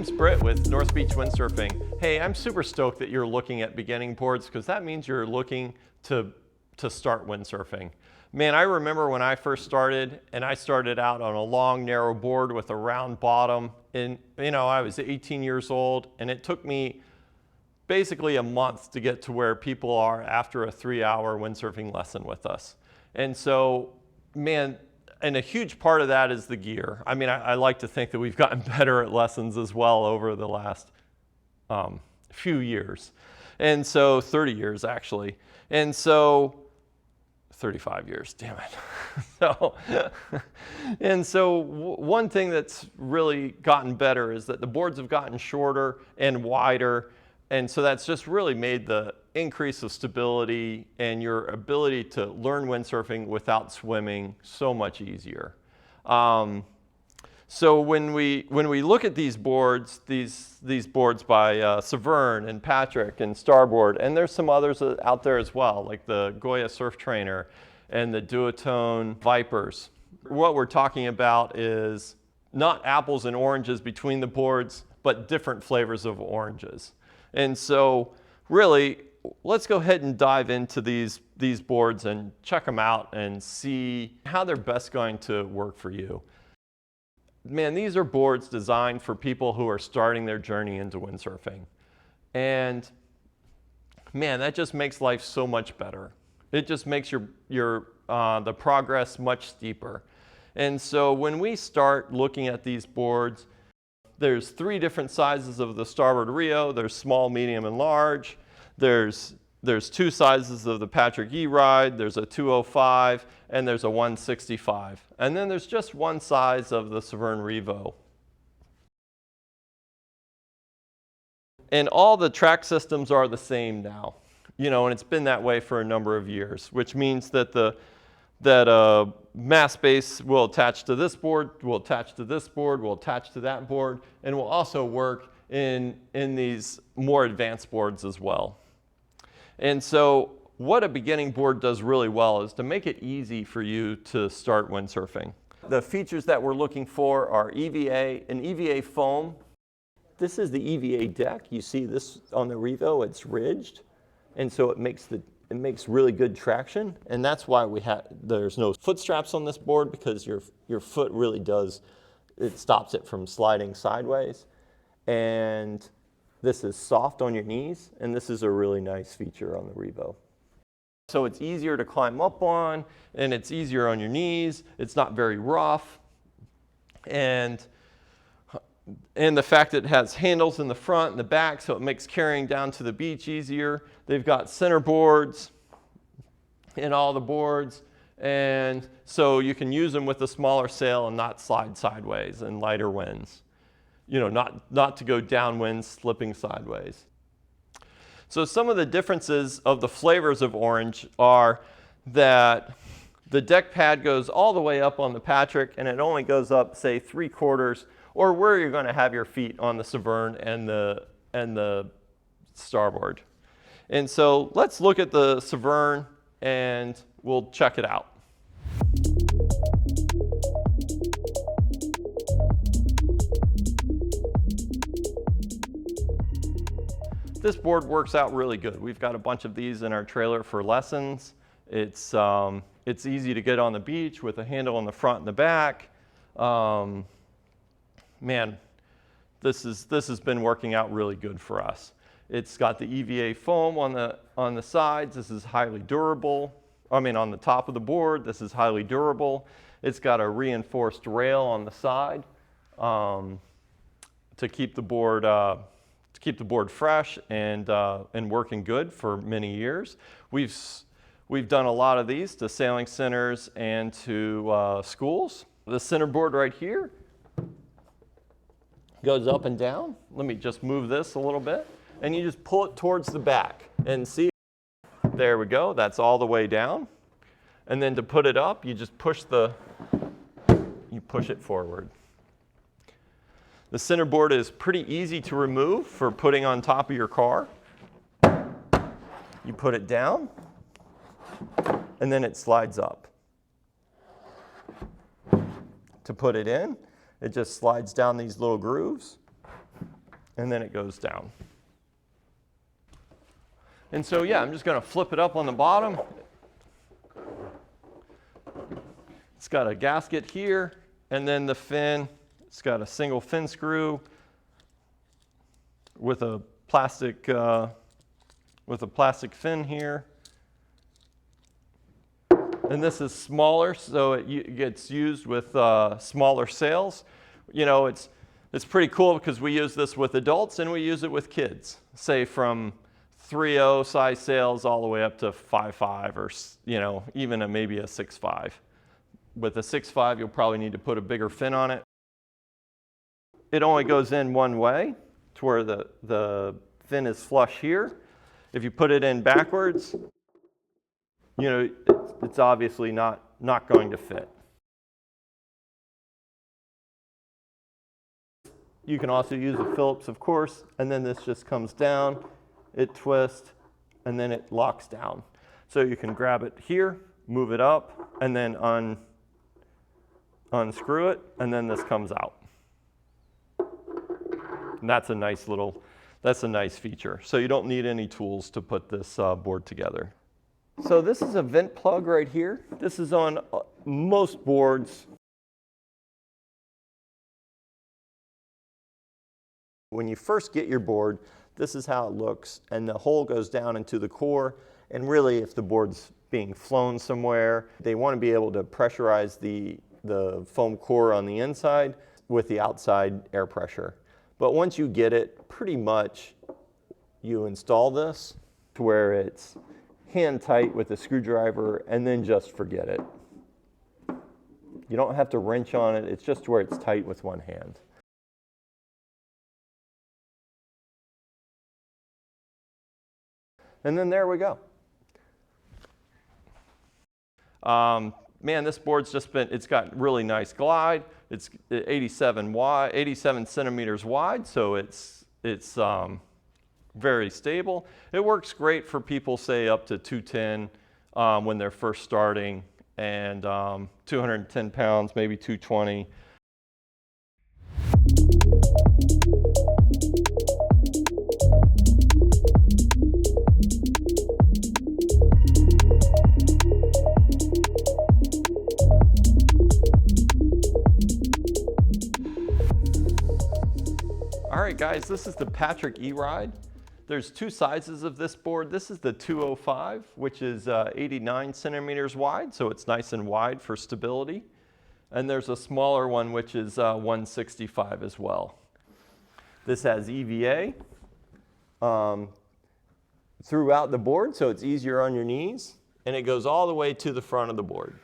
name's Britt with North Beach Windsurfing. Hey, I'm super stoked that you're looking at beginning boards because that means you're looking to start windsurfing. Man, I remember when I first started, and I started out on a long, narrow board with a round bottom, and I was 18 years old, and it took me basically a month to get to where people are after a 3-hour windsurfing lesson with us. And so, man, and a huge part of that is the gear. I mean, I like to think that we've gotten better at lessons as well over the last few years. And so 30 years actually. And so 35 years, damn it. So one thing that's really gotten better is that the boards have gotten shorter and wider. And so that's just really made the increase of stability and your ability to learn windsurfing without swimming so much easier. So when we look at these boards, these boards by Severene and Patrik and Starboard, and there's some others out there as well, like the Goya Surf Trainer and the Duotone Vipers. What we're talking about is not apples and oranges between the boards, but different flavors of oranges. And so really, let's go ahead and dive into these boards and check them out and see how they're best going to work for you. Man, these are boards designed for people who are starting their journey into windsurfing. And man, that just makes life so much better. It just makes the progress much steeper. And so when we start looking at these boards, there's 3 different sizes of the Starboard Rio. There's small, medium, and large. There's 2 sizes of the Patrik Easy Ride. There's a 205 and there's a 165. And then there's just one size of the Severene Rio. And all the track systems are the same now, and it's been that way for a number of years, which means that mast base will attach to this board, will attach to this board, will attach to that board, and will also work in these more advanced boards as well. And so what a beginning board does really well is to make it easy for you to start windsurfing. The features that we're looking for are an EVA foam. This is the EVA deck. You see this on the Rio, it's ridged, and so it makes really good traction, and that's why there's no foot straps on this board, because your foot really it stops it from sliding sideways. And this is soft on your knees, and this is a really nice feature on the Rio. So it's easier to climb up on, and it's easier on your knees. It's not very rough, and the fact that it has handles in the front and the back, so it makes carrying down to the beach easier. They've got center boards in all the boards, and so you can use them with a smaller sail and not slide sideways in lighter winds. Not to go downwind slipping sideways. So some of the differences of the flavors of orange are that the deck pad goes all the way up on the Patrik, and it only goes up, say, 3/4, or where you're going to have your feet on the Severene and the Starboard. And so let's look at the Severene and we'll check it out. This board works out really good. We've got a bunch of these in our trailer for lessons. It's easy to get on the beach with a handle in the front and the back. Man, this has been working out really good for us. It's got the EVA foam on the sides. This is highly durable. On the top of the board, this is highly durable. It's got a reinforced rail on the side to keep the board fresh and working good for many years. We've done a lot of these to sailing centers and to schools. The center board right here goes up and down. Let me just move this a little bit, and you just pull it towards the back and see. There we go. That's all the way down. And then to put it up, you just push it forward. The center board is pretty easy to remove for putting on top of your car. You put it down, and then it slides up. To put it in, it just slides down these little grooves, and then it goes down. And so yeah, I'm just going to flip it up on the bottom. It's got a gasket here, and then the fin, it's got a single fin screw with a plastic fin here. And this is smaller, so it gets used with smaller sails. You know, it's pretty cool because we use this with adults and we use it with kids, say from 3.0 size sails all the way up to 5.5 or, you know, even maybe a 6.5. With a 6.5, you'll probably need to put a bigger fin on it. It only goes in one way to where the fin is flush here. If you put it in backwards, you know, it's obviously not going to fit. You can also use a Phillips, of course, and then this just comes down, it twists, and then it locks down. So you can grab it here, move it up, and then unscrew it, and then this comes out. And that's a nice feature. So you don't need any tools to put this board together. So this is a vent plug right here. This is on most boards. When you first get your board, this is how it looks, and the hole goes down into the core. And really, if the board's being flown somewhere, they want to be able to pressurize the foam core on the inside with the outside air pressure. But once you get it, pretty much you install this to where it's hand tight with a screwdriver, and then just forget it. You don't have to wrench on it, it's just where it's tight with one hand. And then there we go. Man, this board's it's got really nice glide. It's 87 centimeters wide, so it's very stable. It works great for people, say, up to 210 when they're first starting, and 210 pounds, maybe 220. All right, guys, this is the Patrik Easy Ride. There's two sizes of this board. This is the 205, which is 89 centimeters wide, so it's nice and wide for stability. And there's a smaller one, which is 165 as well. This has EVA throughout the board, so it's easier on your knees, and it goes all the way to the front of the board.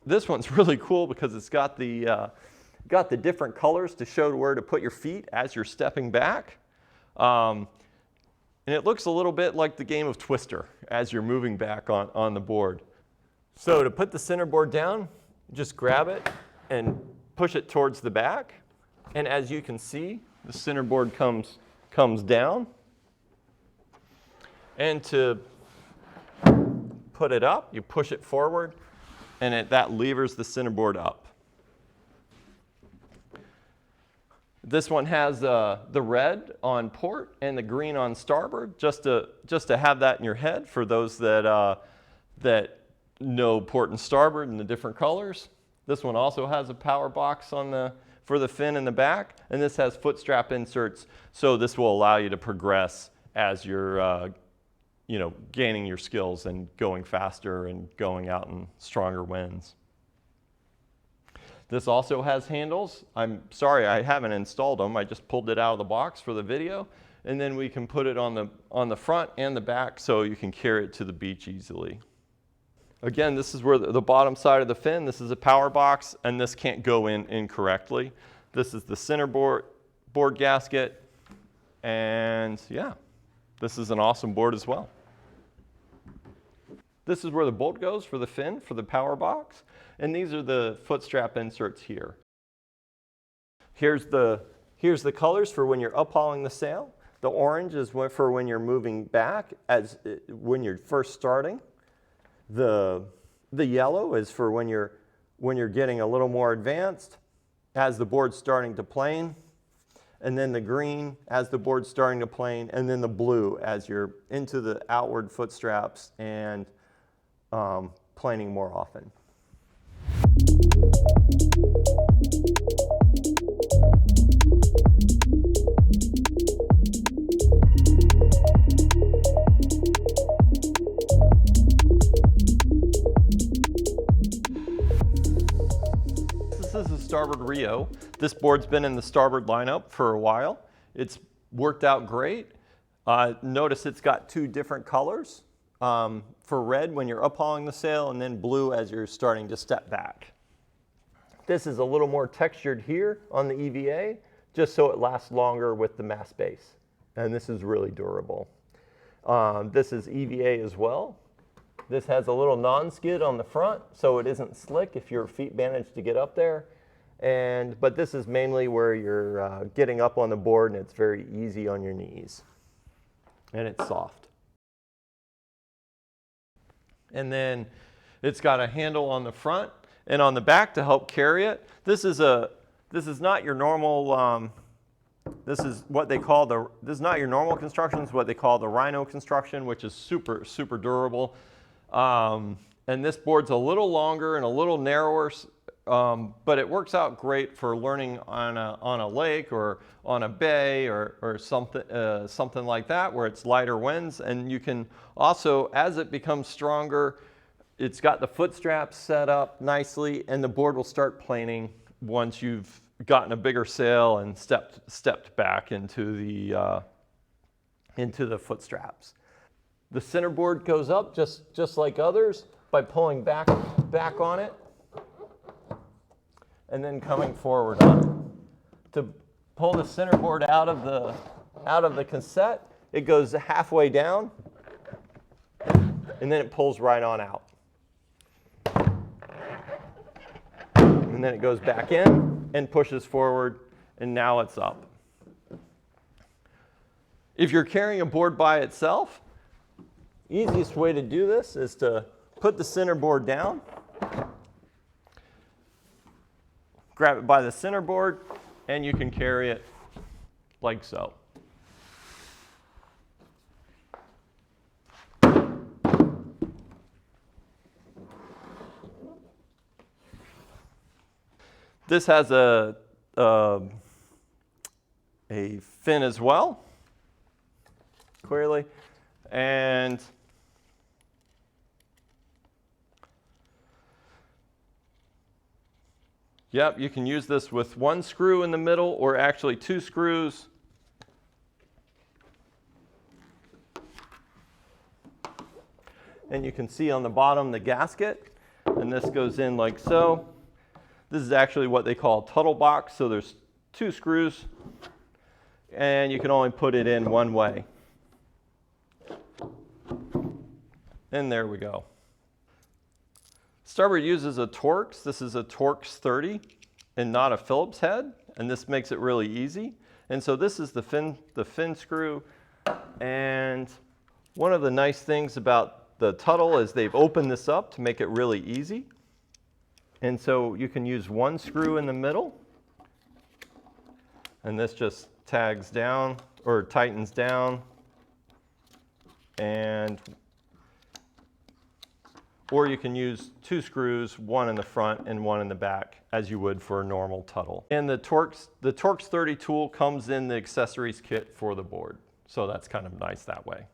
This one's really cool because it's got the different colors to show where to put your feet as you're stepping back. And it looks a little bit like the game of Twister as you're moving back on the board. So to put the center board down, just grab it and push it towards the back. And as you can see, the center board comes down. And to put it up, you push it forward, and that levers the center board up. This one has the red on port and the green on starboard, just to have that in your head for those that know port and starboard and the different colors. This one also has a power box for the fin in the back, and this has foot strap inserts, so this will allow you to progress as you're gaining your skills and going faster and going out in stronger winds. This also has handles. I'm sorry I haven't installed them. I just pulled it out of the box for the video. And then we can put it on the front and the back so you can carry it to the beach easily. Again, this is where the bottom side of the fin, this is a power box, and this can't go in incorrectly. This is the center board gasket. And yeah, this is an awesome board as well. This is where the bolt goes for the fin, for the power box. And these are the foot strap inserts here. Here's the colors for when you're uphauling the sail. The orange is for when you're moving back, when you're first starting. The yellow is for when you're getting a little more advanced, as the board's starting to plane. and then the green as the board's starting to plane, and then the blue as you're into the outward foot straps and planing more often. This is a Starboard Rio. This board's been in the Starboard lineup for a while. It's worked out great. Notice it's got two different colors, for red when you're uphauling the sail, and then blue as you're starting to step back. This is a little more textured here on the EVA, just so it lasts longer with the mast base. And this is really durable. This is EVA as well. This has a little non-skid on the front, so it isn't slick if your feet manage to get up there. But this is mainly where you're getting up on the board, and it's very easy on your knees. And it's soft. And then it's got a handle on the front and on the back to help carry it. This is not your normal. This is not your normal construction. It's what they call the Rhino construction, which is super durable. And this board's a little longer and a little narrower, but it works out great for learning on a lake or on a bay or something like that, where it's lighter winds. And you can also, as it becomes stronger, it's got the foot straps set up nicely, and the board will start planing once you've gotten a bigger sail and stepped back into the foot straps. The centerboard goes up just like others by pulling back on it and then coming forward on it. To pull the centerboard out of the cassette, it goes halfway down and then it pulls right on out. And then it goes back in and pushes forward, and now it's up. If you're carrying a board by itself, easiest way to do this is to put the centerboard down, grab it by the centerboard, and you can carry it like so. This has a fin as well, clearly, and yep, you can use this with one screw in the middle, or actually two screws. And you can see on the bottom the gasket, and this goes in like so. This is actually what they call a tuttle box, so there's two screws, and you can only put it in one way. And there we go. Starboard uses a Torx. This is a Torx 30 and not a Phillips head, and this makes it really easy. And so this is the fin screw, and one of the nice things about the Tuttle is they've opened this up to make it really easy. And so you can use one screw in the middle, and this just tags down or tightens down, or you can use two screws, one in the front and one in the back, as you would for a normal Tuttle. And the Torx 30 tool comes in the accessories kit for the board, so that's kind of nice that way.